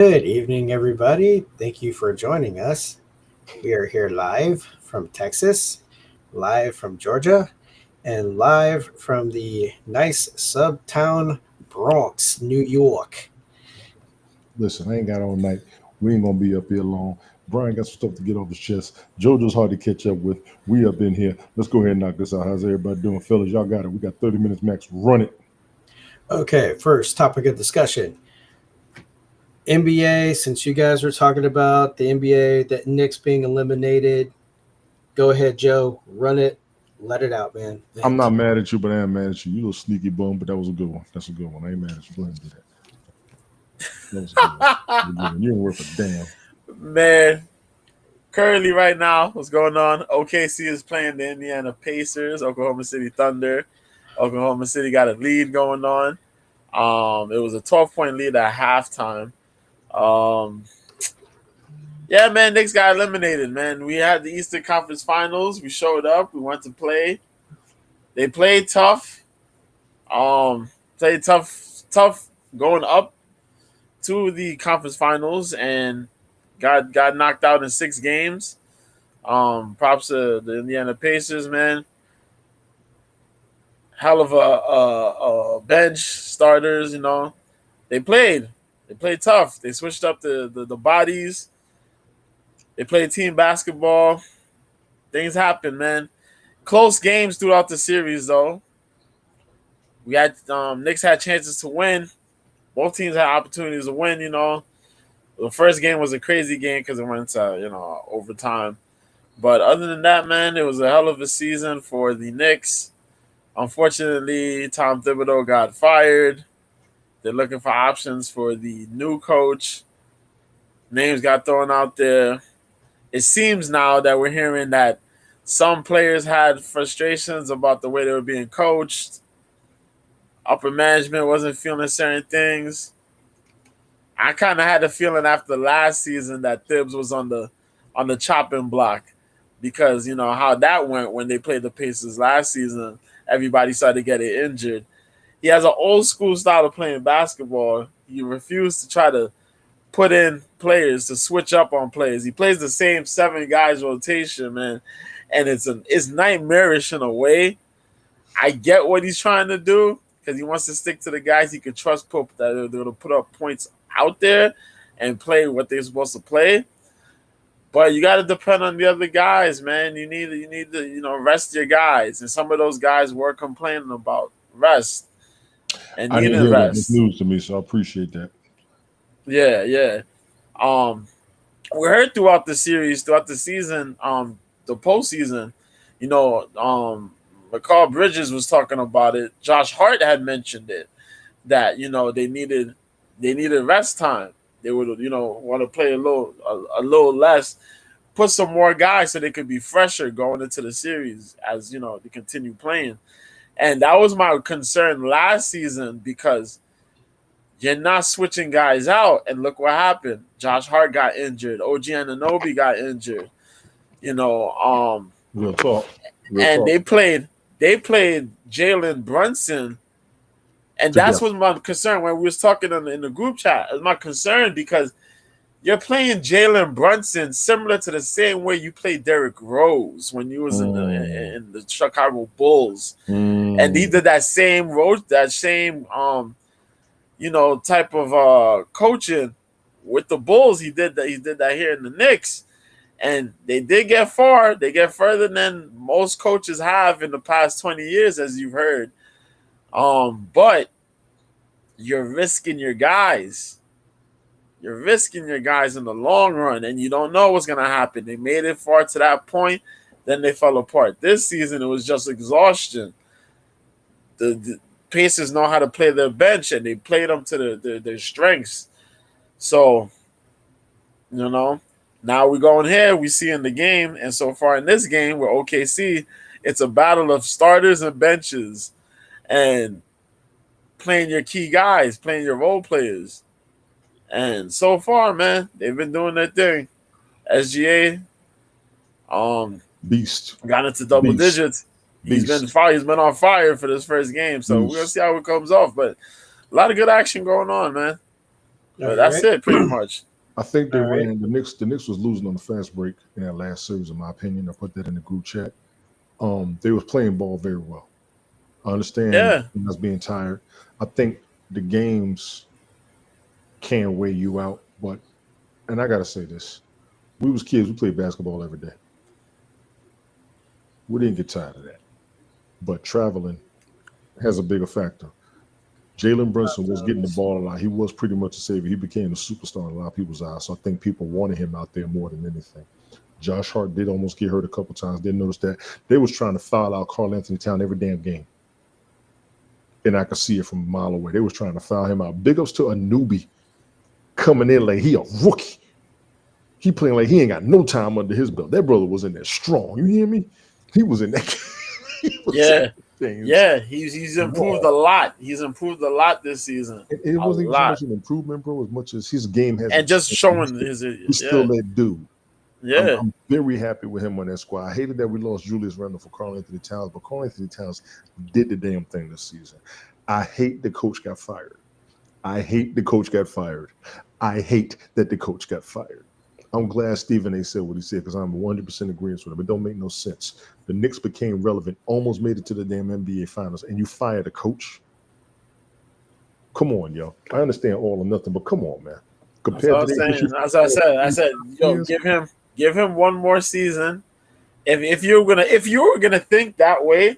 Good evening, everybody. Thank you for joining us. We are here live from Texas, live from Georgia, and live from the nice subtown Bronx, New York. Listen, I ain't got all night. We ain't gonna be up here long. Brian got some stuff to get off his chest. JoJo's hard to catch up with. We up in here. Let's go ahead and knock this out. How's everybody doing, fellas? Y'all got it. We got 30 minutes max. Run it. Okay, first topic of discussion NBA. Since you guys were talking about the NBA, the Knicks being eliminated, go ahead, Joe. Run it. Let it out, man. I'm Vent. not mad at you, but I am mad at you. You little sneaky bum, but that was a good one. That's a good one. I ain't mad at you. Go ahead and do that. That was a good one. That was a good one. You ain't worth a damn. Man, currently right now, what's going on? OKC is playing the Indiana Pacers, Oklahoma City Thunder. Oklahoma City got a lead going on. It was a 12-point lead at halftime. Um, yeah, man, Knicks got eliminated, man. We had the Eastern Conference Finals. We showed up. We went to play. They played tough. Played tough going up to the conference finals and got knocked out in 6 games. Props to the Indiana Pacers, man. Hell of a bench starters, They played. They played tough. They switched up the bodies. They played team basketball. Things happen, man. Close games throughout the series, though. We had Knicks had chances to win. Both teams had opportunities to win. The first game was a crazy game because it went to overtime. But other than that, man, it was a hell of a season for the Knicks. Unfortunately, Tom Thibodeau got fired. They're looking for options for the new coach. Names got thrown out there. It seems now that we're hearing that some players had frustrations about the way they were being coached. Upper management wasn't feeling certain things. I kind of had the feeling after last season that Thibs was on the chopping block because how that went when they played the Pacers last season. Everybody started getting injured. He has an old school style of playing basketball. He refused to try to put in players to switch up on players. He plays the same 7 guys rotation, man, and it's nightmarish in a way. I get what he's trying to do because he wants to stick to the guys he can trust that they're going to put up points out there and play what they're supposed to play. But you got to depend on the other guys, man. You need to rest your guys, and some of those guys were complaining about rest and I didn't needing hear that. It's rest. news to me, so I appreciate that. Yeah, yeah. Um, we heard throughout the series, throughout the season, the postseason, McCall Bridges was talking about it. Josh Hart had mentioned it that they needed rest time. They would want to play a little less, put some more guys so they could be fresher going into the series as they continue playing. And that was my concern last season because you're not switching guys out. And look what happened. Josh Hart got injured. OG Anunoby got injured. You know, um, Real talk. Real and talk. they played Jalen Brunson, and that's Together. what my concern when we was talking in the group chat. It's my concern because you're playing Jalen Brunson similar to the same way you played Derrick Rose when you was in the Mm, in the Chicago Bulls, and he mm. did that same road, that same type of coaching with the Bulls. He did that here in the Knicks, and they did get far. They get further than most coaches have in the past 20 years, as you've heard. But you're risking your guys. You're risking your guys in the long run, and you don't know what's gonna happen. They made it far to that point, then they fell apart. This season, it was just exhaustion. The Pacers know how to play their bench, and they played them to their strengths. So, you know, now we're going here. We see in the game, and so far in this game with OKC, it's a battle of starters and benches, and playing your key guys, playing your role players. And so far, man, they've been doing their thing. SGA Beast. got into double Beast. digits. He's been Beast. fire. He's been on fire for this first game. So we're gonna Beast. see how it comes off. But a lot of good action going on, man. But All that's right. it, pretty much. I think they All right. ran the Knicks. The Knicks was losing on the fast break in that last series, in my opinion. I put that in the group chat. They was playing ball very well. I understand Yeah, us being tired. I think the games can weigh you out, but and I gotta say this: we was kids. We played basketball every day. We didn't get tired of that. But traveling has a bigger factor. Jalen Brunson was getting the ball a lot. He was pretty much a savior. He became a superstar in a lot of people's eyes. So I think people wanted him out there more than anything. Josh Hart did almost get hurt a couple times. Didn't notice that. They was trying to foul out Carl Anthony Town every damn game. And I could see it from a mile away. They was trying to foul him out. Big ups to a newbie coming in like he a rookie. He playing like he ain't got no time under his belt. That brother was in there strong. You hear me? He was in that. He was yeah, in yeah. He's improved a lot. He's improved a lot this season. it A wasn't even so lot. much an improvement, bro, as much as his game has And just expanded. showing his He's still that dude. yeah. I'm very happy with him on that squad. I hated that we lost Julius Randle for Carl Anthony Towns, but Carl Anthony Towns did the damn thing this season. I hate the coach got fired. I hate the coach got fired. I hate that the coach got fired. I'm glad Stephen A said what he said because I'm 100% agreeing with him. It don't make no sense. The Knicks became relevant, almost made it to the damn NBA Finals, and you fired a coach? Come on, yo. I understand all or nothing, but come on, man. That's what I was saying. As I said, yo, give him one more season. If you were gonna think that way,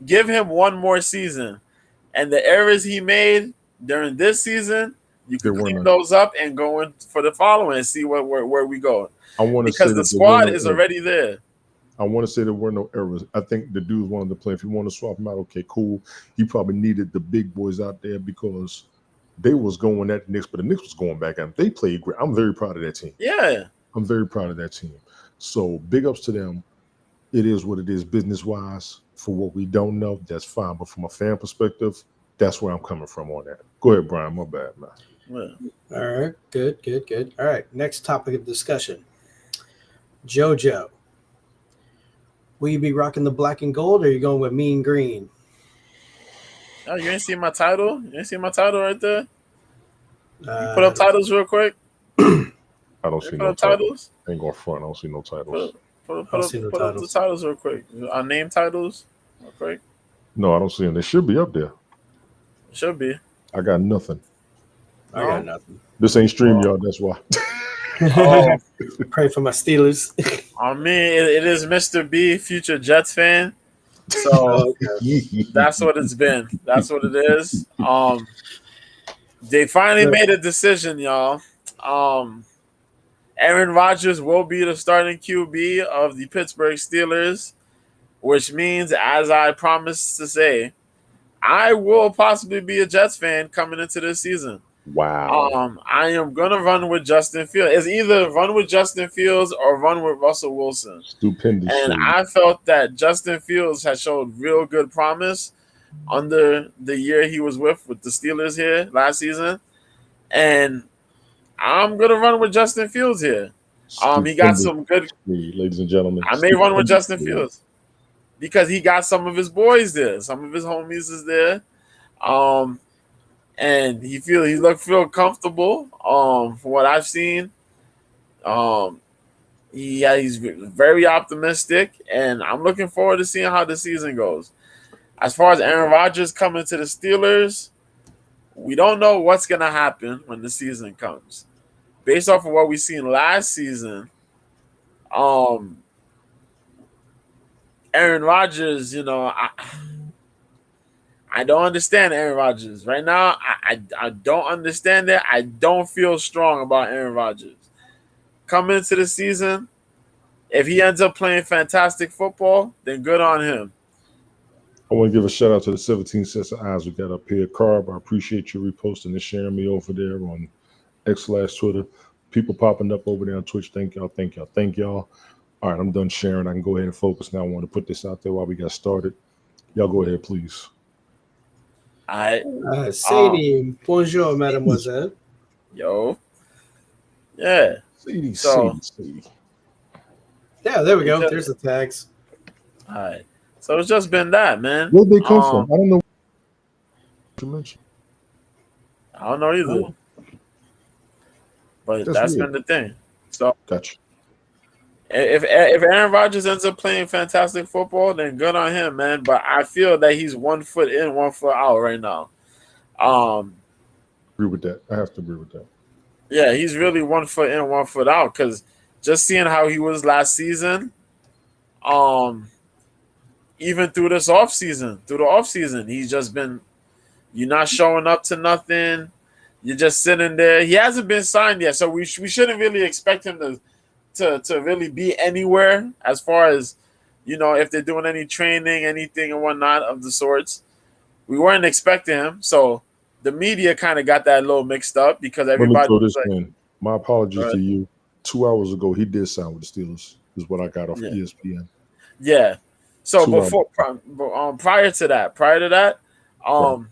give him one more season. And the errors he made during this season, you can clean those up and go in for the following and see where we go. I want to because the squad is already there. I want to say there were no errors. I think the dudes wanted to play. If you want to swap him out, okay, cool. He probably needed the big boys out there because they was going at the Knicks, but the Knicks was going back at them. They played great. I'm very proud of that team. Yeah. I'm very proud of that team. So big ups to them. It is what it is business-wise. For what we don't know, that's fine. But from a fan perspective, that's where I'm coming from on that. Go ahead, Brian. My bad, man. Yeah. All right. Good. All right. Next topic of discussion. JoJo. Will you be rocking the black and gold or are you going with mean green? Oh, you ain't see my title? You ain't see my title right there? You put Uh, up titles real quick. I don't see Put no up titles. Ain't going front. I don't see no titles. Put up the titles real quick. Our name titles real quick. No, I don't see them. They should be up there. Should be. I got nothing. I got nothing. This ain't StreamYard, that's why. Oh, pray for my Steelers. I mean, it is Mr. B, future Jets fan. So that's what it's been. That's what it is. They finally made a decision, y'all. Aaron Rodgers will be the starting QB of the Pittsburgh Steelers, which means, as I promised to say, I will possibly be a Jets fan coming into this season. Wow. I am gonna run with Justin Fields. It's either run with Justin Fields or run with Russell Wilson. Stupendous. And I felt that Justin Fields had showed real good promise under the year he was with the Steelers here last season. And I'm gonna run with Justin Fields here. He got some good, ladies and gentlemen. I may run with Justin Fields because he got some of his boys there, some of his homies is there. And he feel comfortable. From what I've seen, he's very optimistic, and I'm looking forward to seeing how the season goes. As far as Aaron Rodgers coming to the Steelers, we don't know what's gonna happen when the season comes. Based off of what we seen last season, Aaron Rodgers, I don't understand Aaron Rodgers. Right now, I don't understand it. I don't feel strong about Aaron Rodgers. Coming into the season, if he ends up playing fantastic football, then good on him. I want to give a shout out to the 17 sets of eyes we got up here. Carb, I appreciate you reposting and sharing me over there on X/Twitter. People popping up over there on Twitch. Thank y'all. All right, I'm done sharing. I can go ahead and focus now. I want to put this out there while we got started. Y'all go ahead, please. All right. Sadie, bonjour, mademoiselle. Yo. Yeah. Sadie. Yeah, there we go. There's the tags. All right. So it's just been that, man. Where'd they come from? I don't know what you mentioned. I don't know either. But That's that's weird. been the thing. So Gotcha. if Aaron Rodgers ends up playing fantastic football, then good on him, man. But I feel that he's 1 foot in, 1 foot out right now. Um, Agree with that. I have to agree with that. yeah, he's really 1 foot in, 1 foot out. Because just seeing how he was last season, um, even through the off season, he's just been you're not showing up to nothing. You're just sitting there. He hasn't been signed yet, so we shouldn't really expect him to really be anywhere as far as if they're doing any training, anything and whatnot of the sorts. We weren't expecting him, so the media kind of got that a little mixed up because Let me everybody throw was this like, in. My apologies uh, to you. 2 hours ago, he did sign with the Steelers. Is what I got off yeah, ESPN. yeah. So 2 hours. prior to that, Right. um,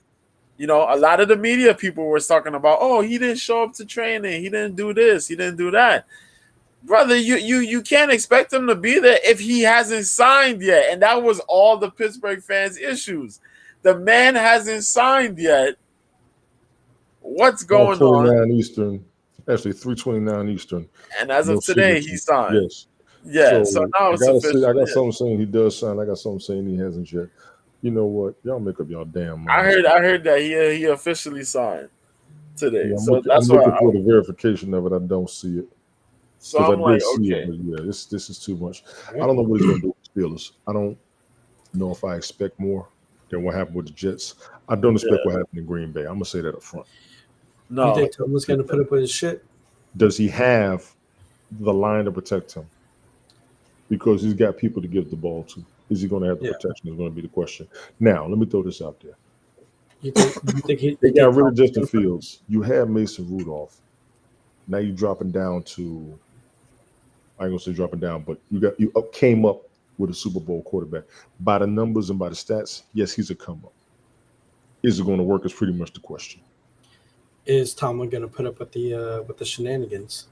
a lot of the media people were talking about, oh, he didn't show up to training, he didn't do this, he didn't do that. Brother, you can't expect him to be there if he hasn't signed yet. And that was all the Pittsburgh fans' issues. The man hasn't signed yet. What's going on? 1:29 Eastern. Actually, 3:29 Eastern. And as No of today, he signature. signed. Yes. Yeah, so So now I it's gotta say, I official. got Yeah. something saying he does sign. I got something saying he hasn't yet. You know what? Y'all make up y'all damn I minds. heard I heard that he officially signed today. Yeah, So I'm that's why looking for the verification of it. I don't see it so because I I'm like, did see it, okay. but yeah, this is too much. I don't know what he's gonna do with the Steelers. I don't know if I expect more than what happened with the Jets. I don't expect Yeah. what happened in Green Bay. I'm gonna say that up front. You No. think Tomlin's going to put up with his shit? Does he have the line to protect him? Because he's got people to give the ball to. Is he going to have the Yeah. protection? Is going to be the question. Now, let me throw this out there. You They got think rid of Tomlin's Justin going to put? Fields. You had Mason Rudolph. Now you're dropping down to. I ain't gonna say dropping down, but came up with a Super Bowl quarterback. By the numbers and by the stats, yes, he's a come up. Is it going to work? Is pretty much the question. Is Tomlin going to put up with the shenanigans?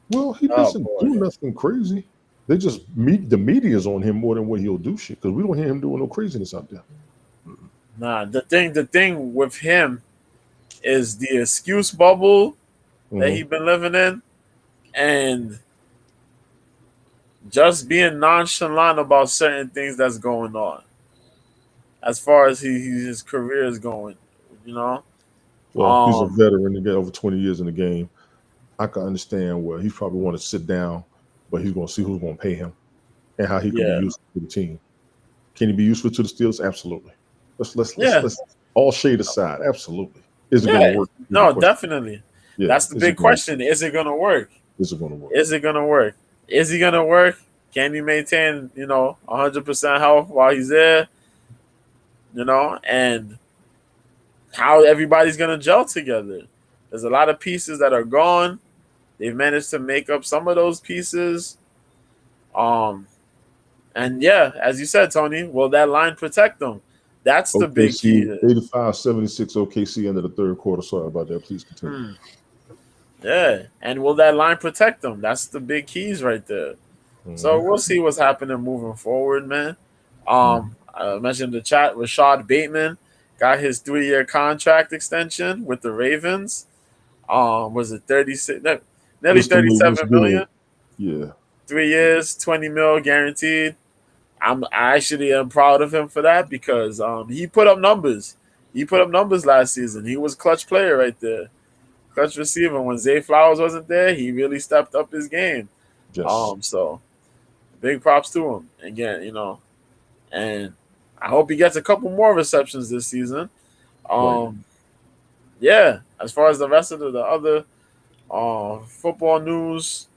Well, he Oh doesn't boy. do nothing crazy. They just the media's on him more than what he'll do shit because we don't hear him doing no craziness out there. Nah, the thing with him is the excuse bubble that Mhm. he been living in, and just being nonchalant about certain things that's going on as far as his career is going. You know, Well, he's a um, veteran to get over 20 years in the game. I can understand where he probably want to sit down, but he's going to see who's going to pay him and how he can be yeah, useful to the team. Can he be useful to the Steelers? Absolutely. yeah, Let's all shade aside. Absolutely. Is it going to yeah. work? Is the No, question. definitely. Yeah. That's the Is it big going? question. Is it gonna work? Is it going to work? Is it gonna work? Is he gonna work? Can he maintain 100% health while he's there? And how everybody's gonna gel together. There's a lot of pieces that are gone. They've managed to make up some of those pieces. Um, and yeah, as you said, Tony, will that line protect them? That's the big key. OKC 85-76 OKC into the third quarter. Sorry about that. Please continue. Hmm. Yeah, and will that line protect them? That's the big keys right there. So Mhm. we'll see what's happening moving forward, man. Mhm. I mentioned the chat. Rashad Bateman got his 3-year contract extension with the Ravens. Was it 36? Nearly What's the move? What's 37 good? million. Yeah. 3 years, 20 mil guaranteed. I actually am proud of him for that because he put up numbers. He put up numbers last season. He was clutch player right there, clutch receiver. When Zay Flowers wasn't there, he really stepped up his game. Yes. So big props to him again. And I hope he gets a couple more receptions this season. Right. Yeah. As far as the rest of the other football news,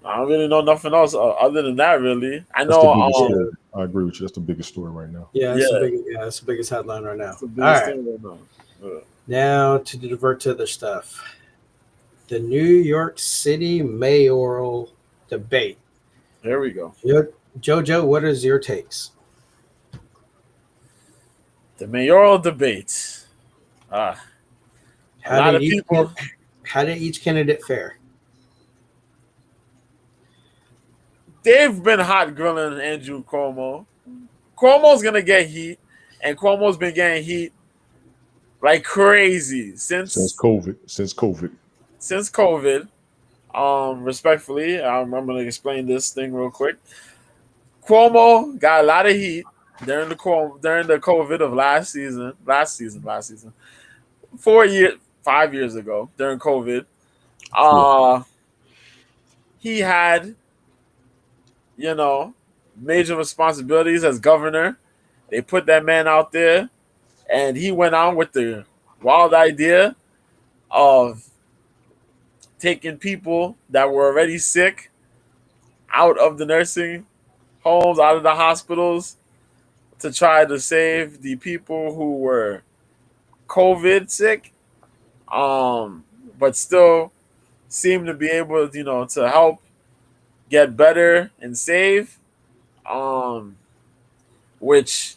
I don't really know nothing else other than that. Really, I That's the know. biggest Yeah, story. I agree with you. That's the biggest story right now. Yeah, that's the biggest headline right now. that's the All biggest right, thing right now. now to divert to other stuff. The New York City mayoral debate. Here we go. Jojo, what is your takes? The mayoral debate. A How lot did of each people. how did each candidate fare? They've been hot grilling Andrew Cuomo. Cuomo's gonna get heat, and Cuomo's been getting heat like crazy Since since COVID. Since COVID. COVID. Respectfully, I'm going to explain this thing real quick. Cuomo got a lot of heat during the COVID of last season, 4 years, 5 years ago during COVID. Four. Uh, he had, you know, major responsibilities as governor. They put that man out there, and he went on with the wild idea of taking people that were already sick out of the nursing homes, out of the hospitals, to try to save the people who were COVID sick, um, but still seem to be able, to help get better and save. Um, which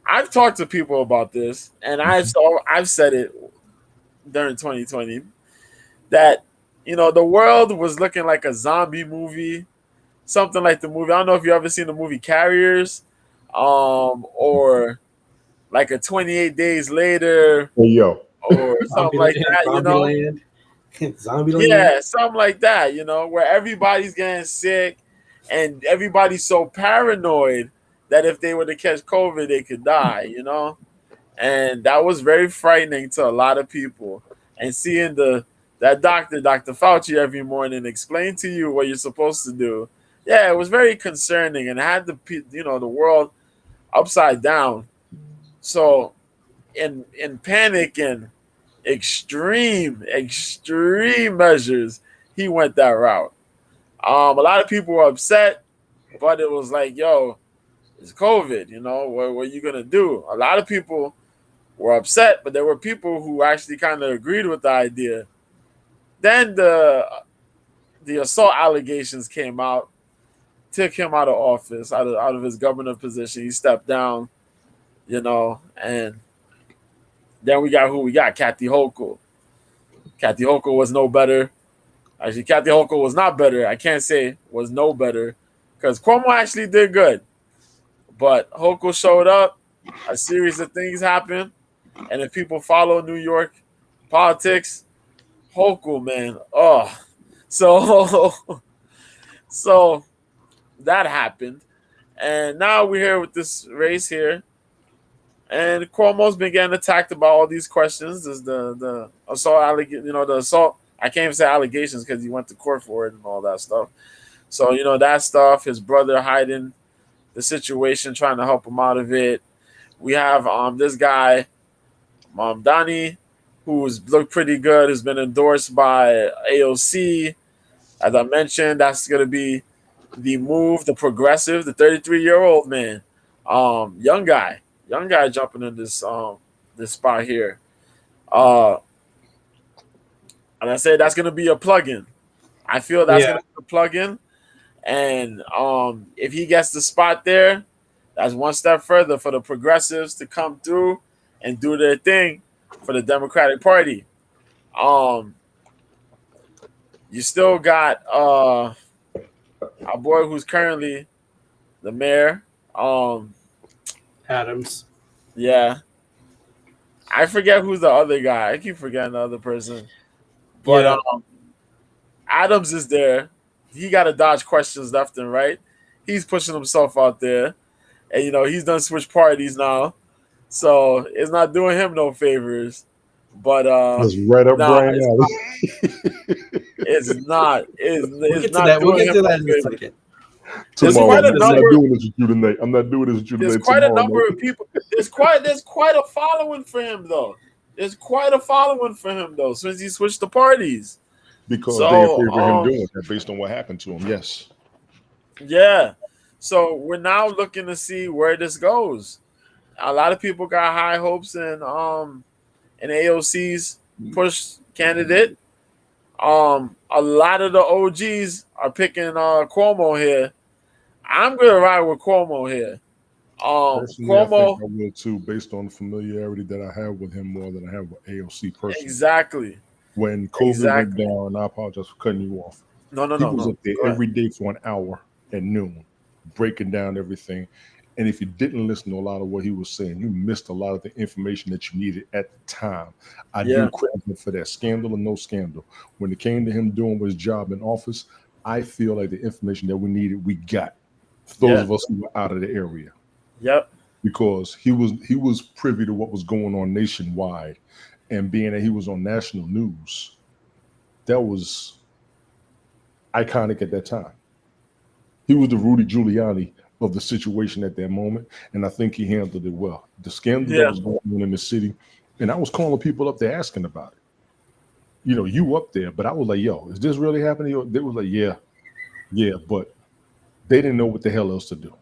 I've talked to people about this, and I've said it during 2020 that the world was looking like a zombie movie, something like the movie. I don't know if you ever seen the movie Carriers, or like a 28 Days Later, Hey yo. or something like that. Zombieland. Zombieland. Yeah, something like that. Where everybody's getting sick, and everybody's so paranoid that if they were to catch COVID, they could die. And that was very frightening to a lot of people. And seeing that Dr. Fauci, every morning explain to you what you're supposed to do, yeah, it was very concerning and had the world upside down. So in panic and extreme measures, he went that route. A lot of people were upset, but it was like, yo, it's COVID. What are you gonna do? A lot of people were upset, but there were people who actually kind of agreed with the idea. Then the assault allegations came out, took him out of office, out of his governor position. He stepped down, and then we got who we got, Kathy Hochul. Kathy Hochul was no better. Actually, Kathy Hochul was not better. I can't say was no better because Cuomo actually did good. But Hochul showed up, a series of things happened, and if people follow New York politics, Hochul, man, so so that happened, and now we're here with this race here, and Cuomo's been getting attacked about all these questions. There's the assault the assault. I can't even say allegations because he went to court for it and all that stuff. So that stuff. His brother hiding the situation, trying to help him out of it. We have this guy, Donnie, who's looked pretty good, has been endorsed by AOC. As I mentioned, that's going to be the move, the progressive, the 33-year-old man, young guy jumping in this spot here. And I say that's going to be a plug-in. I feel that's going to be a plug-in. And if he gets the spot there, that's one step further for the progressives to come through and do their thing for the Democratic Party. You still got our boy who's currently the mayor. Adams. Yeah. I forget who's the other guy. I keep forgetting the other person. But Adams is there. He got to dodge questions left and right. He's pushing himself out there. And, he's done switch parties now. So it's not doing him no favors. But That's right up Brian Alley. It's not. It's not that. We'll doing get him to that no in a favors. second. There's Tomorrow. quite a I'm number. not doing this with you tonight. I'm not doing this with you tonight. There's quite a tomorrow, number mate. of people. There's quite a following for him though. There's quite a following for him though since he switched the parties. Because So, they in favor of him doing that based on what happened to him. Yes. Yeah. So we're now looking to see where this goes. A lot of people got high hopes in AOC's push candidate. A lot of the OGs are picking Cuomo here. I'm gonna ride with Cuomo here. Personally, I Cuomo, think I will too, based on the familiarity that I have with him more than I have with AOC personally. exactly. When COVID went down, and I apologize for cutting you off. No. He was up there Go ahead. every day for an hour at noon, breaking down everything. And if you didn't listen to a lot of what he was saying, you missed a lot of the information that you needed at the time. I do Yeah, credit him for that, scandal or no scandal. When it came to him doing his job in office, I feel like the information that we needed, we got. Those yeah, of us who were out of the area, yep, because he was privy to what was going on nationwide, and being that he was on national news, that was iconic at that time. He was the Rudy Giuliani of the situation at that moment, and I think he handled it well. The scandal that yeah. was going on in the city, and I was calling people up there asking about it. You up there, but I was like, "Yo, is this really happening?" They was like, "Yeah, yeah," but they didn't know what the hell else to do.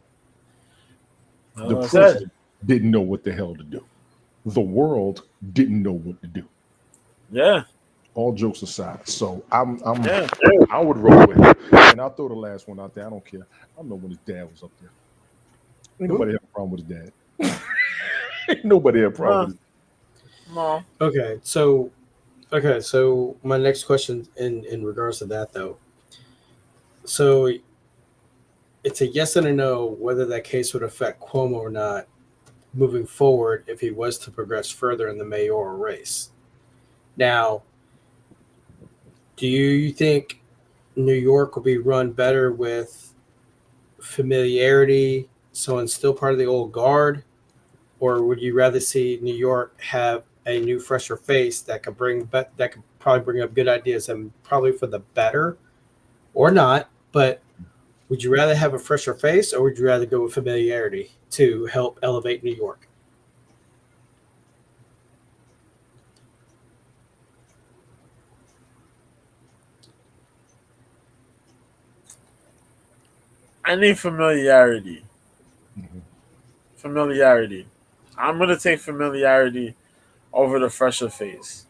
That's The what I said. president didn't know what the hell to do. The world didn't know what to do. Yeah, All jokes aside, so I'm yeah. I would roll with it, and I'll throw the last one out there. I don't care. I know when his dad was up there. Ain't Hmm? nobody had a problem with his dad. Ain't nobody had a problem No, with his. no. Okay, so my next question in regards to that though. So it's a yes and a no whether that case would affect Cuomo or not moving forward if he was to progress further in the mayoral race. Now, do you think New York will be run better with familiarity, someone still part of the old guard, or would you rather see New York have a new, fresher face that could that could probably bring up good ideas and probably for the better, or not? But would you rather have a fresher face, or would you rather go with familiarity to help elevate New York? I need familiarity. Mhm. Familiarity. I'm gonna take familiarity over the fresher face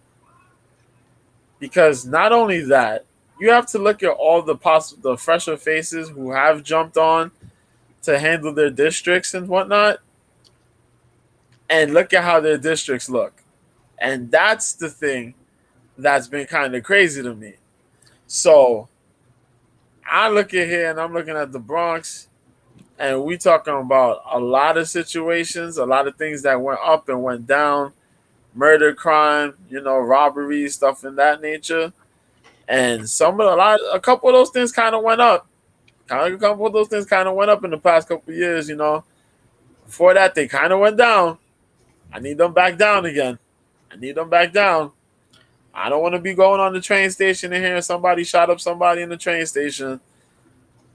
because not only that, you have to look at all the fresher faces who have jumped on to handle their districts and whatnot, and look at how their districts look. And that's the thing that's been kind of crazy to me. So I look at here and I'm looking at the Bronx, and we talking about a lot of situations, a lot of things that went up and went down, murder, crime, robbery, stuff in that nature. And a couple of those things kind of went up. A couple of those things kind of went up in the past couple of years. Before that, they kind of went down. I need them back down again. I need them back down. I don't want to be going on the train station and hearing somebody shot up somebody in the train station.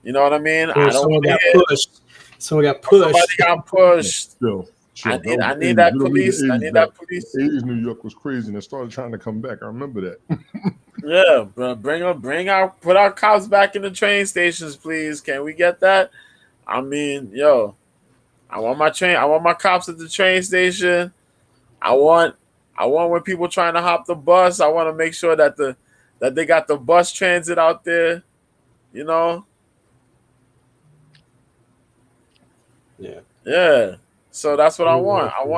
You know what I mean? Or I don't want someone to got hear pushed. Someone got somebody pushed. got Yeah, pushed. chill. That was I the need 80s. that You don't need the police. I 80s need now. that police. The 80s New York was crazy and it started trying to come back. I remember that. Yeah, bro. Put our cops back in the train stations, please. Can we get that? I mean, yo, I want my cops at the train station. I want, I want when people trying to hop the bus. I want to make sure that they got the bus transit out there. You know, Yeah. yeah. So that's what I want. Ooh,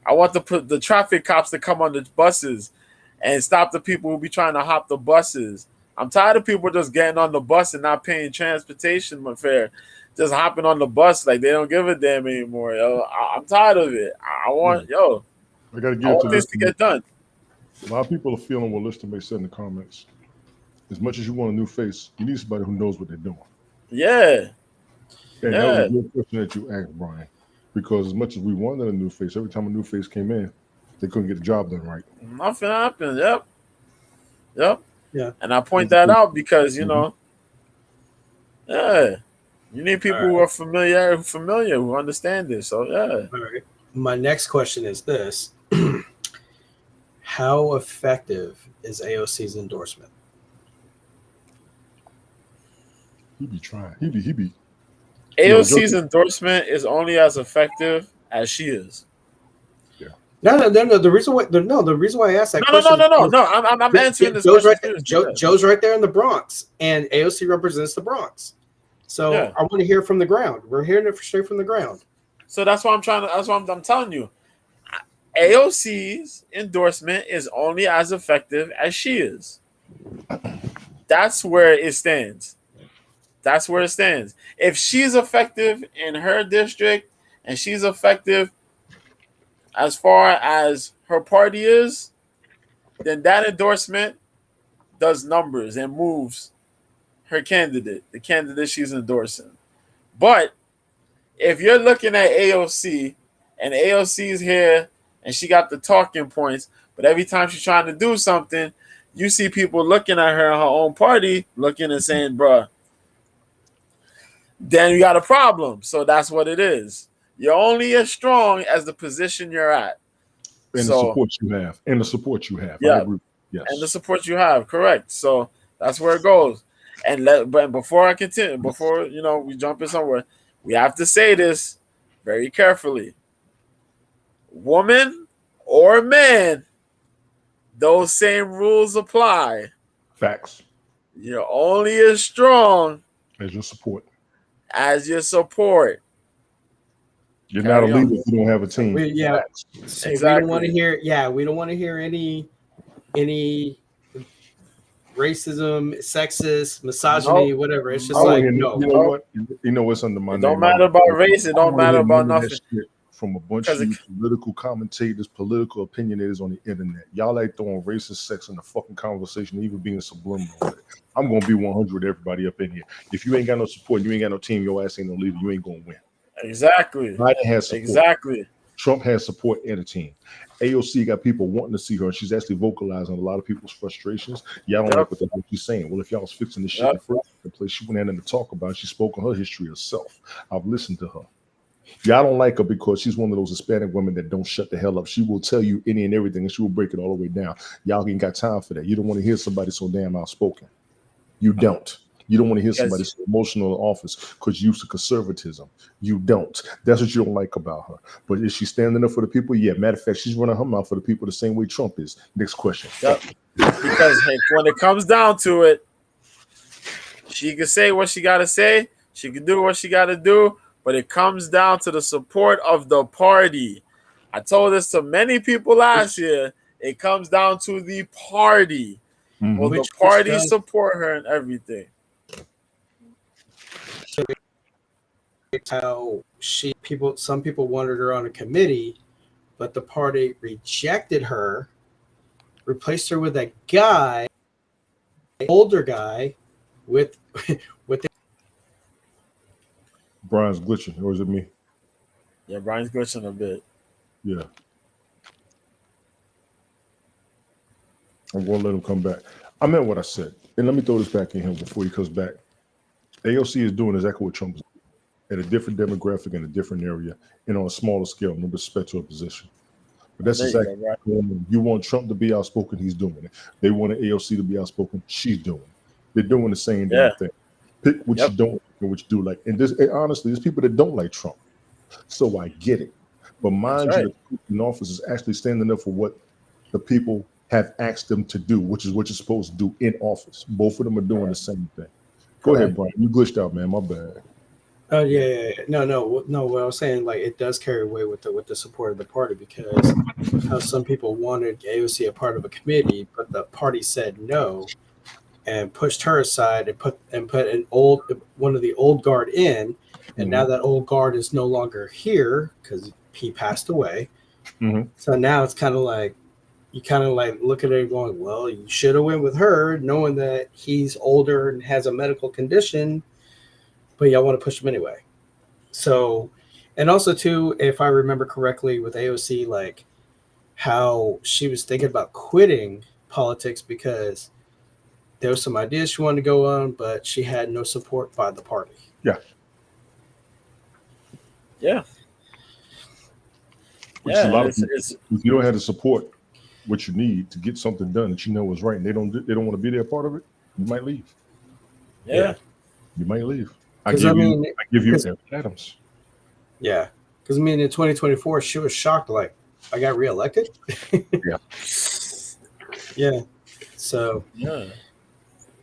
I want the traffic cops to come on the buses and stop the people who be trying to hop the buses. I'm tired of people just getting on the bus and not paying transportation fare, just hopping on the bus like they don't give a damn anymore. Yo, I'm tired of it. Yeah. I got to I give it want to things to listening. get done. A lot of people are feeling what Lister may said in the comments. As much as you want a new face, you need somebody who knows what they're doing. Yeah, And that was a yeah. good question that you asked, Brian. Because as much as we wanted a new face, every time a new face came in, they couldn't get the job done right. Nothing happened. Yep, yep. yeah. And I point That's a that good- out because Mhm. yeah, you need All people who right. are familiar, who understand this. So yeah. All right. My next question is this: how effective is AOC's endorsement? He be trying. He be. Yo, Joe. AOC's endorsement is only as effective as she is. Yeah. No. The reason why I asked that question is because No. I'm answering this Joe's question right. seriously. Yeah. Joe's right there in the Bronx, and AOC represents the Bronx. So Yeah. I want to hear from the ground. We're hearing it straight from the ground. So that's why I'm telling you. AOC's endorsement is only as effective as she is. That's where it stands. That's where it stands. If she's effective in her district and she's effective as far as her party is, then that endorsement does numbers and moves her candidate, the candidate she's endorsing. But if you're looking at AOC and AOC is here and she got the talking points, but every time she's trying to do something, you see people looking at her in her own party, looking and saying, bruh, then you got a problem. So that's what it is. You're only as strong as the position you're at. And the support you have. And the support you have. Yeah. I agree. Yes. And the support you have, correct. So that's where it goes. But before I continue, before we jump in somewhere, we have to say this very carefully. Woman or man, those same rules apply. Facts. You're only as strong as your support. You're not a leader if you don't have a team. So exactly. We don't want to hear. Yeah, we don't want to hear any racism, sexist, misogyny, whatever. It's just no. You know what? You know what's under my name. It don't matter about race. It don't matter about nothing. From a bunch of political commentators, political opinionators on the internet. Y'all like throwing racist sex in the fucking conversation, even being subliminal with it. I'm gonna be 100 with everybody up in here. If you ain't got no support, you ain't got no team, your ass ain't no leader, you ain't gonna win. Exactly. Biden has support. Exactly. Trump has support and a team. AOC got people wanting to see her, and she's actually vocalizing a lot of people's frustrations. Y'all don't like what the hell she's saying. Well, if y'all was fixing this shit in the first place, she wouldn't have nothing to talk about. She spoke on her history herself. I've listened to her. Y'all don't like her because she's one of those Hispanic women that don't shut the hell up. She will tell you any and everything, and she will break it all the way down. Y'all ain't got time for that. You don't want to hear somebody so damn outspoken. You don't. You don't want to hear somebody so emotional in office because you're used to conservatism. You don't. That's what you don't like about her. But is she standing up for the people? Yeah. Matter of fact, she's running her mouth for the people the same way Trump is. Next question. Yep. Because when it comes down to it, she can say what she got to say. She can do what she got to do. But it comes down to the support of the party. I told this to many people last year. It comes down to the party. Mm-hmm. Will the party support her and everything? How some people wanted her on a committee, but the party rejected her, replaced her with a guy, an older guy, with Brian's glitching, or is it me? Yeah, Brian's glitching a bit. Yeah. I'm going to let him come back. I meant what I said. And let me throw this back in him before he comes back. AOC is doing exactly what Trump is doing, at a different demographic in a different area and on a smaller scale, no disrespect to her position. But that's exactly right. You want Trump to be outspoken, he's doing it. They want AOC to be outspoken, she's doing it. They're doing the same damn thing. Pick what you don't and what you do like. And honestly, there's people that don't like Trump. So I get it. But mind you, the people in office is actually standing up for what the people have asked them to do, which is what you're supposed to do in office. Both of them are doing the same thing. Go ahead, Brian. You glitched out, man. My bad. Oh yeah. No. What I was saying, like, it does carry away with the support of the party, because how some people wanted AOC a part of a committee, but the party said no and pushed her aside and put one of the old guard in, and now that old guard is no longer here because he passed away. Mm-hmm. So now it's kind of like you look at it going, well, you should have went with her, knowing that he's older and has a medical condition, but y'all want to push him anyway. So, and also too, if I remember correctly, with AOC, like how she was thinking about quitting politics because there were some ideas she wanted to go on, but she had no support by the party. Yeah. Which is a lot of people, if you don't have the support what you need to get something done that you know is right, and they don't want to be there part of it, you might leave. Yeah. You might leave. I give you Adams. Yeah. Because in 2024, she was shocked, like, I got reelected. Yeah. Yeah. So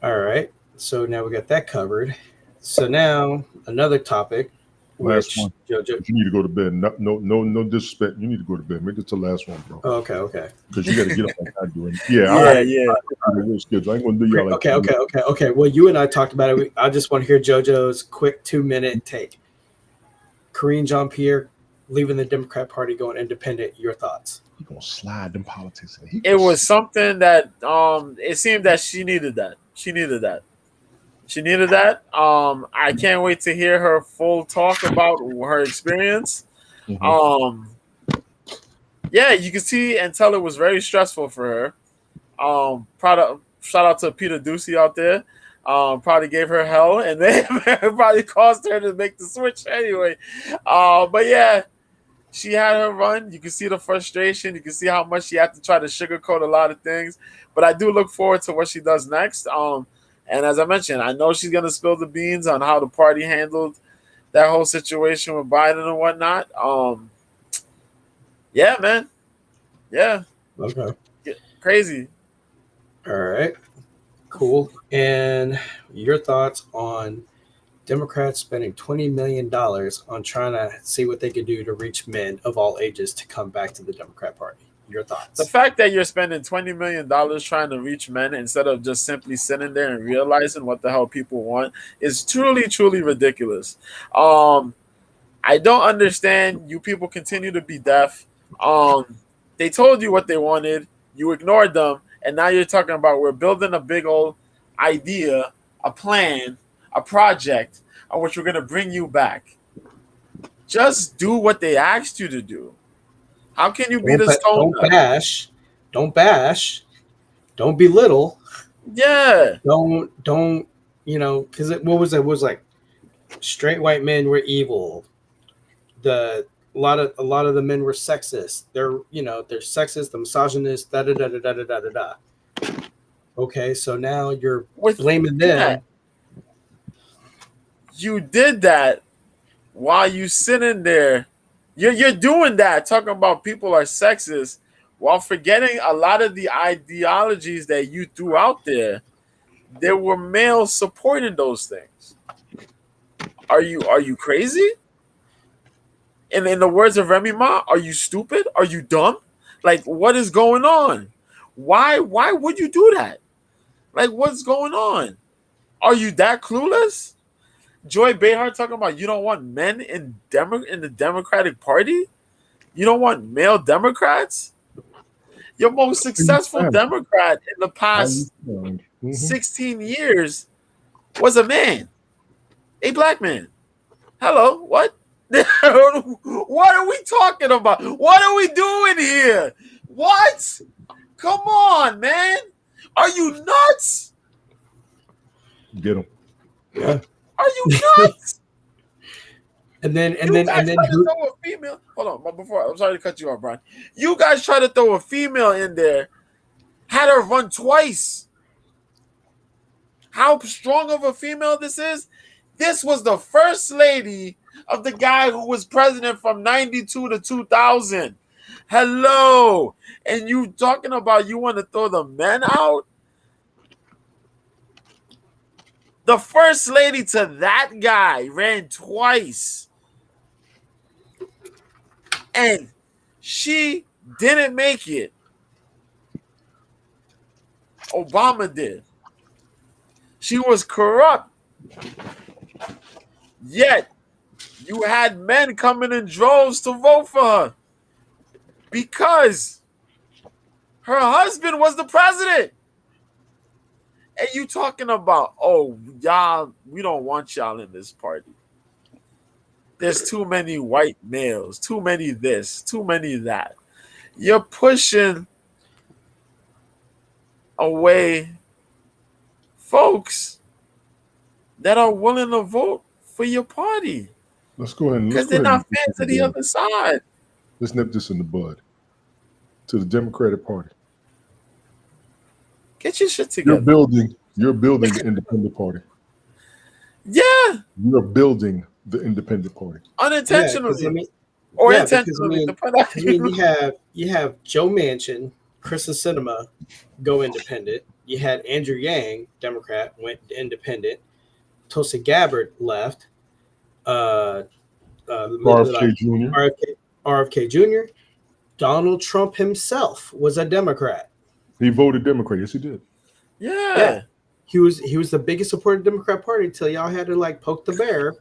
all right. So now we got that covered. So now another topic. Last which one. JoJo. You need to go to bed. No disrespect. You need to go to bed. Make this the last one, bro. Oh, okay. Because you got to get up like I do. And yeah, All I right. Yeah. got a real schedule. I ain't gonna do y'all like Okay. Well, you and I talked about it. I just want to hear JoJo's quick 2-minute take. Karine Jean-Pierre leaving the Democrat Party, going independent. Your thoughts? He gonna slide them politics in. It was something that it seemed that she needed that. She needed that. I can't wait to hear her full talk about her experience. Yeah, you can see and tell it was very stressful for her. Shout out to Peter Ducey out there. Probably gave her hell, and then it probably caused her to make the switch anyway. But yeah, she had her run. You can see the frustration. You can see how much she had to try to sugarcoat a lot of things. But I do look forward to what she does next. And as I mentioned, I know she's gonna spill the beans on how the party handled that whole situation with Biden and whatnot. Yeah, man. Yeah. Okay. Crazy. All right. Cool. And your thoughts on Democrats spending $20 million on trying to see what they could do to reach men of all ages to come back to the Democrat Party? Your thoughts? The fact that you're spending $20 million trying to reach men instead of just simply sitting there and realizing what the hell people want is truly, truly ridiculous. I don't understand. You people continue to be deaf. They told you what they wanted. You ignored them. And now you're talking about we're building a big old idea, a plan, a project on which we're going to bring you back. Just do what they asked you to do. How can you be the stone? Don't bash. Don't belittle. Yeah. Don't because what was it? It was like straight white men were evil. A lot of the men were sexist. They're sexist, the misogynist, da da da da da da da da. Okay, so now you're blaming them. That, you did that while you sitting there. You're doing that, talking about people are sexist, while forgetting a lot of the ideologies that you threw out there. There were males supporting those things. Are you crazy? And in the words of Remy Ma, are you stupid? Are you dumb? Like, what is going on? Why would you do that? Like, what's going on? Are you that clueless? Joy Behar talking about you don't want men in the Democratic Party? You don't want male Democrats? Your most successful Democrat in the past 16 years was a man, a black man. Hello, what? What are we talking about? What are we doing here? What? Come on, man. Are you nuts? Get him. Yeah. Are you nuts? and then throw a female. Hold on, but before I'm sorry to cut you off, Brian. You guys try to throw a female in there, had her run twice. How strong of a female this is? This was the first lady of the guy who was president from 92 to 2000. Hello. And you talking about you want to throw the men out? The first lady to that guy ran twice. And she didn't make it. Obama did. She was corrupt. Yet, you had men coming in droves to vote for her because her husband was the president. And you talking about, oh, y'all, we don't want y'all in this party. There's too many white males, too many this, too many that. You're pushing away folks that are willing to vote for your party. Let's go ahead and because they're not fans of the other side. Let's nip this in the bud. To the Democratic Party. Get your shit together. You're building the independent party. Yeah. You're building the independent party. Unintentionally. Or intentionally. You have Joe Manchin, Kristen Sinema go independent. You had Andrew Yang, Democrat, went independent. Tulsi Gabbard left. RFK Jr. RFK Jr. Donald Trump himself was a Democrat. He voted Democrat. Yes, he did. Yeah. He was the biggest supporter of the Democrat Party until y'all had to like poke the bear.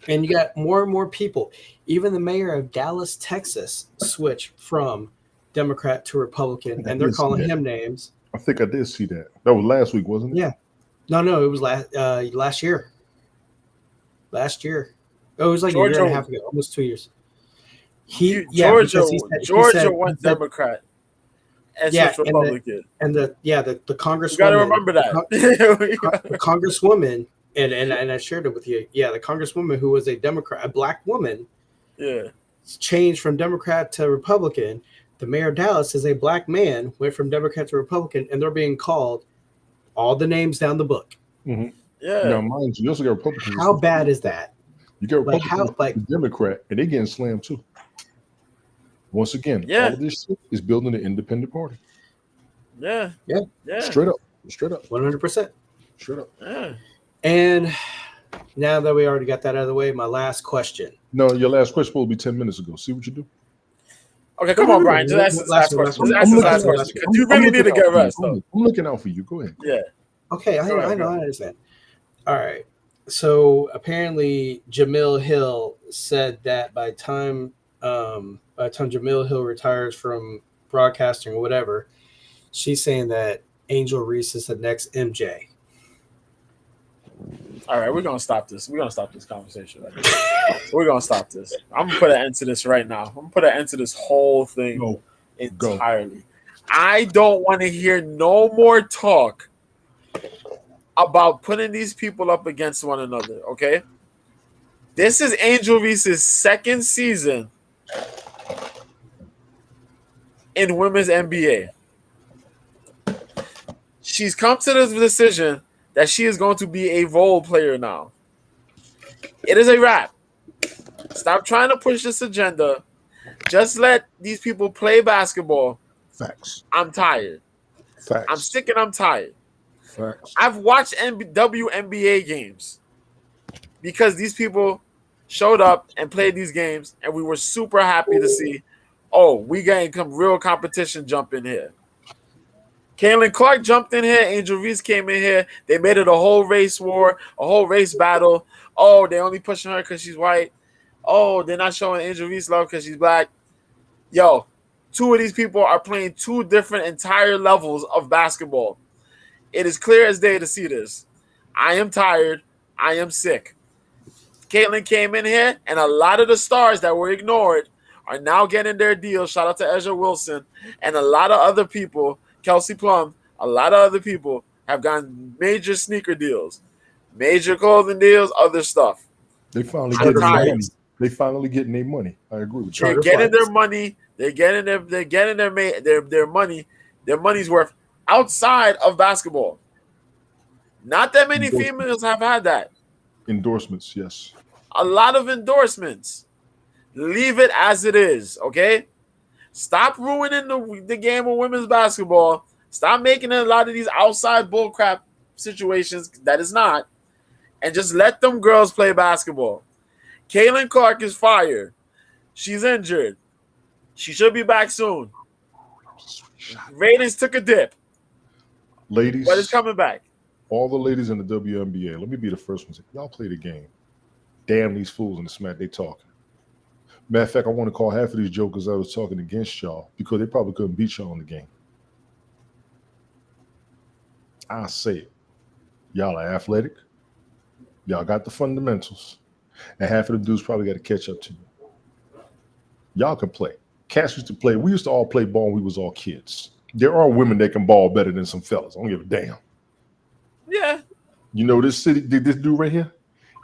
And you got more and more people. Even the mayor of Dallas, Texas, switched from Democrat to Republican, and they're calling him names. I think I did see that. That was last week, wasn't it? Yeah. No, it was last year. Last year. Oh, it was like a year and a half ago, almost 2 years. Georgia went Democrat and switched Republican. And the congresswoman. You got to remember that. The congresswoman, and I shared it with you. Yeah, the congresswoman who was a Democrat, a black woman. Yeah. Changed from Democrat to Republican. The mayor of Dallas is a black man, went from Democrat to Republican, and they're being called all the names down the book. Mm-hmm. Yeah. Now, mind you also got Republicans. How bad is that? You get Republicans, Democrat, and they getting slammed too. Once again, all of this shit is building an independent party. Yeah. Straight up. 100%. Straight up. Yeah. And now that we already got that out of the way, my last question. No, your last question will be 10 minutes ago. See what you do. Okay, come on, Brian. Just ask this last question. Just ask this last question. Because you really need to get rest, though. I'm looking out for you. Go ahead. Yeah. Okay, I know. I understand. All right. So apparently, Jamil Hill said that by the time Jamil Hill retires from broadcasting or whatever, she's saying that Angel Reese is the next MJ. All right, we're gonna stop this. We're gonna stop this conversation right now. We're gonna stop this. I'm gonna put an end to this right now. I'm gonna put an end to this whole thing entirely. I don't want to hear no more talk about putting these people up against one another. Okay, this is Angel Reese's second season in women's NBA. She's come to the decision that she is going to be a role player now. It is a wrap. Stop trying to push this agenda. Just let these people play basketball. Facts. I'm tired. Facts. I'm sick and I'm tired. Facts. I've watched WNBA games because these people showed up and played these games, and we were super happy to see, we getting some real competition jump in here. Caitlin Clark jumped in here. Angel Reese came in here. They made it a whole race war, a whole race battle. Oh, they only pushing her because she's white. Oh, they're not showing Angel Reese love because she's black. Yo, two of these people are playing two different entire levels of basketball. It is clear as day to see this. I am tired. I am sick. Caitlin came in here, and a lot of the stars that were ignored are now getting their deals. Shout out to Ezra Wilson and a lot of other people. Kelsey Plum, a lot of other people have gotten major sneaker deals, major clothing deals, other stuff. They finally getting their money. They finally getting their money. I agree with you. They're getting their money. They're getting their money. Their money's worth outside of basketball. Not that many females have had that. Endorsements, yes. A lot of endorsements. Leave it as it is, okay? Stop ruining the game of women's basketball. Stop making a lot of these outside bullcrap situations that is not. And just let them girls play basketball. Caitlin Clark is fired. She's injured. She should be back soon. Ratings took a dip. Ladies. But it's coming back. All the ladies in the WNBA, let me be the first one to say, y'all play the game. Damn these fools in the smack, they talking. Matter of fact, I want to call half of these jokers I was talking against y'all because they probably couldn't beat y'all in the game. I say it. Y'all are athletic. Y'all got the fundamentals. And half of the dudes probably got to catch up to you. Y'all can play. Cats used to play. We used to all play ball when we was all kids. There are women that can ball better than some fellas. I don't give a damn. Yeah. You know this dude right here?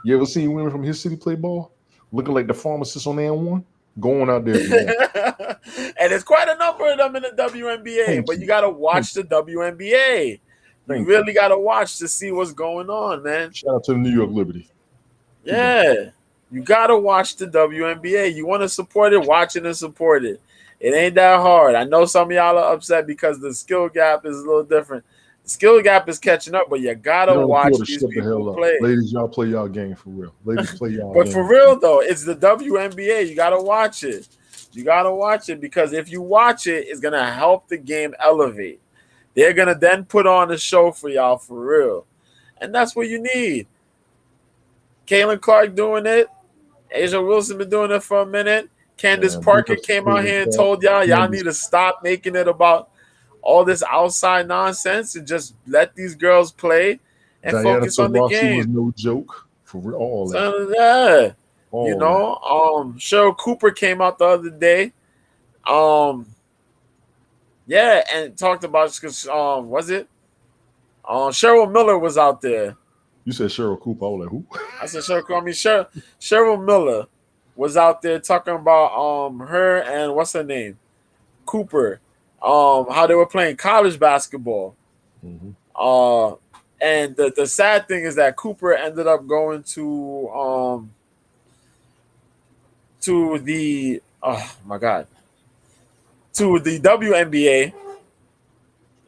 You ever seen women from his city play ball? Looking like the pharmacist on N1, going out there. And there's quite a number of them in the WNBA, but you got to watch the WNBA. You really got to watch to see what's going on, man. Shout out to the New York Liberty. Yeah. You got to watch the WNBA. You want to support it, watch it and support it. It ain't that hard. I know some of y'all are upset because the skill gap is a little different. skill gap is catching up, but you gotta Tell watch Porter, these shut the people hell up. play. Ladies, y'all play y'all game for real. Ladies, play y'all But game. for real though, it's the WNBA. You gotta watch it. You gotta watch it because if you watch it, it's gonna help the game elevate. They're gonna then put on a show for y'all for real, and that's what you need. Kaylin Clark doing it. Asia Wilson been doing it for a minute. Candace Man, big Parker up to came out Caitlin here and Clark. told y'all Candace, need to stop making it about all this outside nonsense and just let these girls play and Diana focus on the Taurasi was game. no joke. For real, all that. So yeah, you All that. know, Cheryl Cooper came out the other day. Yeah, and talked about because was it? Cheryl Miller was out there. You said Cheryl Cooper. I was like, who? I said Cheryl Cooper. I mean Cheryl Miller was out there talking about her and what's her name? Cooper. How they were playing college basketball. Mm-hmm. And the sad thing is that Cooper ended up going to the oh my god to the WNBA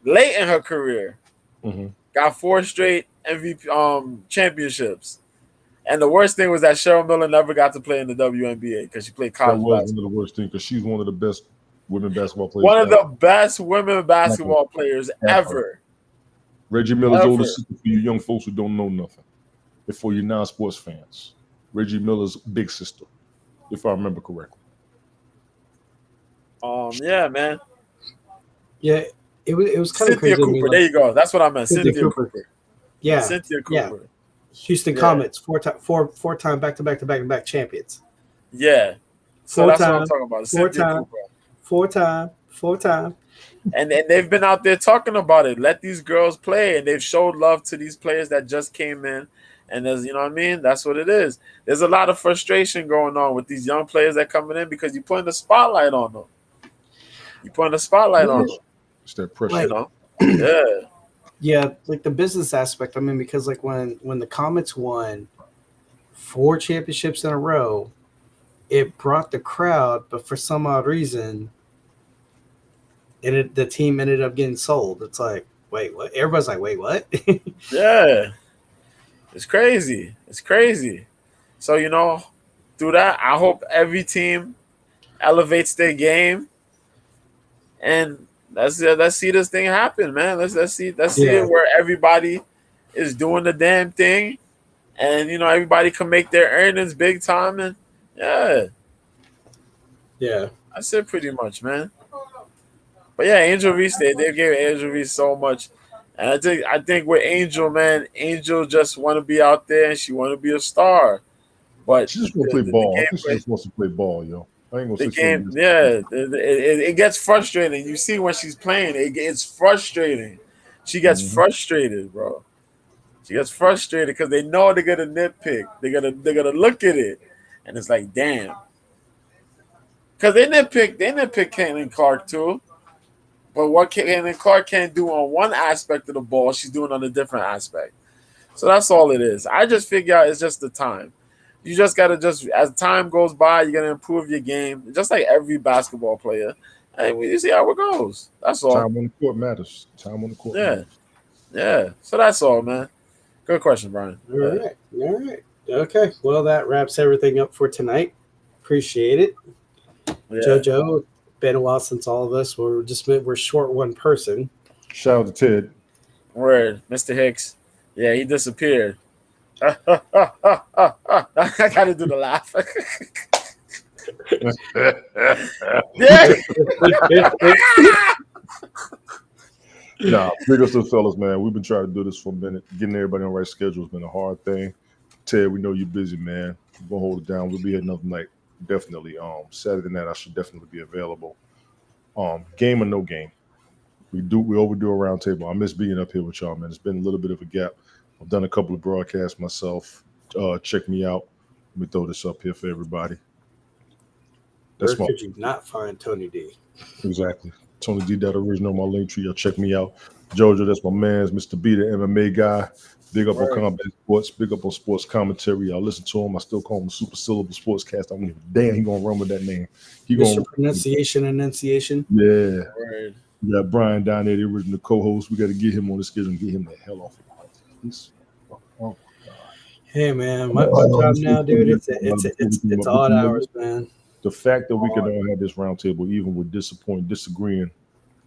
late in her career. Mm-hmm. Got 4 straight MVP championships. And the worst thing was that Cheryl Miller never got to play in the WNBA because she played That college was basketball. one of the worst things because she's one of the best women basketball players. One of the best women basketball players ever. Reggie Miller's older sister for you young folks who don't know nothing. Before you non-sports fans. Reggie Miller's big sister, if I remember correctly. Yeah, man. Yeah, it was kind of Cynthia crazy. Cooper. There you go. That's what I meant. Cynthia Cooper. Yeah. Cynthia Cooper. Yeah. Houston Comets, four-time back-to-back champions. Yeah. So that's what I'm talking about. Cynthia Cooper. Four-time. And they've been out there talking about it. Let these girls play, and they've showed love to these players that just came in. And there's, you know what I mean? That's what it is. There's a lot of frustration going on with these young players that coming in because you're putting the spotlight on them. You're putting the spotlight on them. It's that pressure. Like, you know? Yeah. Yeah, like the business aspect. I mean, because like when the Comets won 4 championships in a row, it brought the crowd, but for some odd reason, the team ended up getting sold. It's like, wait, what? Everybody's like, wait, what? Yeah. It's crazy. It's crazy. So, you know, through that, I hope every team elevates their game. And let's see this thing happen, man. Let's see it where everybody is doing the damn thing. And, you know, everybody can make their earnings big time. And, yeah. Yeah. That's it pretty much, man. But, yeah, Angel Reese, they gave Angel Reese so much. And I think with Angel, man, Angel just want to be out there and she want to be a star. But she just want to play ball. I think she just wants to play ball, yo. I ain't gonna the say game, yeah, it gets frustrating. You see when she's playing, it's frustrating. She gets frustrated, bro. She gets frustrated because they know they're gonna nitpick. They're gonna look at it, and it's like, damn. Because they nitpick Caitlin Clark too. But what Caitlin Clark can't do on one aspect of the ball, she's doing on a different aspect. So that's all it is. I just figure out it's just the time. You just gotta as time goes by, you're gonna improve your game, just like every basketball player. And we see how it goes. That's all. Time on the court matters. Time on the court matters. Yeah. So that's all, man. Good question, Brian. All right. Okay. Well, that wraps everything up for tonight. Appreciate it. Yeah. JoJo, been a while since all of us. We're short one person. Shout out to Ted. Word, Mr. Hicks. Yeah, he disappeared. I gotta do the laugh. Yeah. Nah, big up to the fellas, man. We've been trying to do this for a minute. Getting everybody on the right schedule has been a hard thing. Ted, we know you're busy, man. We're gonna hold it down. We'll be here another night. Definitely. Saturday night I should definitely be available. Game or no game. We overdo a round table. I miss being up here with y'all, man. It's been a little bit of a gap. I've done a couple of broadcasts myself. Check me out. Let me throw this up here for everybody. Where could you not find Tony D? Exactly. Tony D, that original on my link tree. Y'all check me out. Jojo, that's my man's Mr. B, the MMA guy. Big up on combat sports. Big up on sports commentary. Y'all listen to him. I still call him a super syllable sportscast. I don't give a damn he gonna run with that name. Mr. Pronunciation, enunciation. Yeah. Word. We got Brian down there, the original co-host. We got to get him on the schedule and get him the hell off this. Oh my God. Hey man, my job now, dude. It's But odd you know what? hours, man. The fact that we can Odd. all have this roundtable, even with disagreeing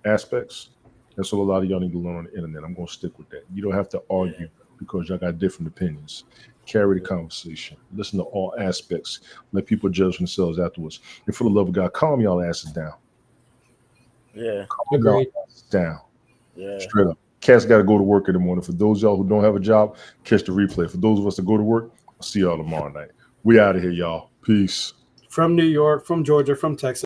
aspects, that's what a lot of y'all need to learn on the internet. I'm going to stick with that. You don't have to Yeah. argue because y'all got different opinions. Carry the conversation. Listen to all aspects. Let people judge themselves afterwards. And for the love of God, calm y'all asses down. Yeah. Calm y'all Agreed. asses down. Yeah. Straight up. Cats got to go to work in the morning. For those of y'all who don't have a job, catch the replay. For those of us that go to work, I'll see y'all tomorrow night. We out of here, y'all. Peace. From New York, from Georgia, from Texas.